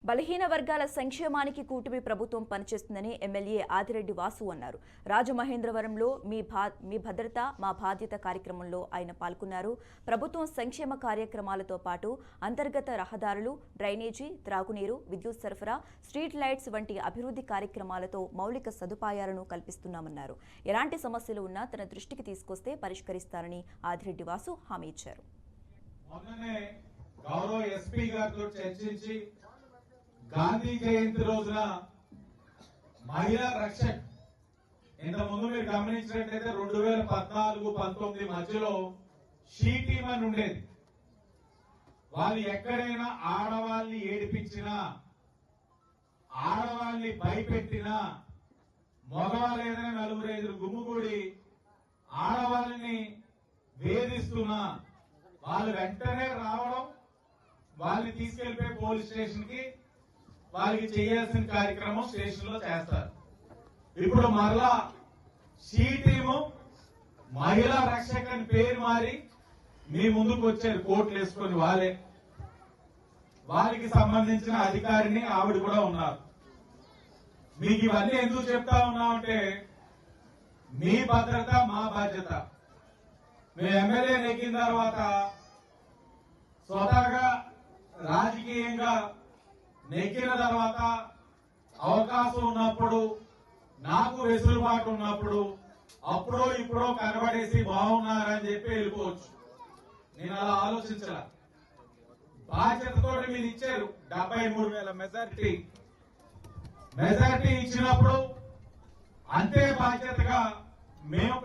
బలహీన వర్గాల సంక్షేమానికి కూటమి ప్రభుత్వం పనిచేస్తుందని ఎమ్మెల్యే ఆదిరెడ్డి వాసు అన్నారు. రాజమహేంద్రవరంలో మీ భద్రత మా బాధ్యత కార్యక్రమంలో ఆయన పాల్గొన్నారు. ప్రభుత్వం సంక్షేమ కార్యక్రమాలతో పాటు అంతర్గత రహదారులు, డ్రైనేజీ, త్రాగునీరు, విద్యుత్ సరఫరా, స్ట్రీట్ లైట్స్ వంటి అభివృద్ధి కార్యక్రమాలతో మౌలిక సదుపాయాలను కల్పిస్తున్నామన్నారు. ఎలాంటి సమస్యలు ఉన్నా తన దృష్టికి తీసుకొస్తే పరిష్కరిస్తారని ఆదిరెడ్డి వాసు హామీ ఇచ్చారు. గాంధీ జయంతి రోజున మహిళా రక్షక్ ఇంతకుముందు మీరు గమనించినట్లయితే 2014-19 మధ్యలో షీ టీమ్ అని ఉండేది. వాళ్ళు ఎక్కడైనా ఆడవాళ్ళని ఏడిపించినా, ఆడవాళ్ళని భయపెట్టినా, మగవాళ్ళు ఏదైనా నలుగురు ఐదుగురు గుమ్ముగూడి ఆడవాళ్ళని వేధిస్తున్నా వాళ్ళు వెంటనే రావడం, వాళ్ళని తీసుకెళ్లిపోయి పోలీస్ స్టేషన్ కి వాళ్ళకి చేయాల్సిన కార్యక్రమం స్టేషన్ లో చేస్తారు. ఇప్పుడు మరలా షీ టీము మహిళా రక్షక అని పేరు మారి మీ ముందుకు వచ్చారు. కోట్లు వేసుకొని వాళ్ళకి సంబంధించిన అధికారిని ఆవిడ కూడా ఉన్నారు. మీకు ఇవన్నీ ఎందుకు చెప్తా ఉన్నామంటే మీ భద్రత మా బాధ్యత. మీ ఎమ్మెల్యే నెగ్గిన తర్వాత స్వతహాగా రాజకీయంగా నెగ్గిన తర్వాత అవకాశం ఉన్నప్పుడు, నాకు వెసులుబాటు ఉన్నప్పుడు అప్పుడో ఇప్పుడో కనబడేసి బాగున్నారని చెప్పి వెళ్ళిపోవచ్చు. నేను అలా ఆలోచించాల. బాధ్యతతో మీరు ఇచ్చారు 73,000 మెజారిటీ ఇచ్చినప్పుడు అంతే బాధ్యతగా మేము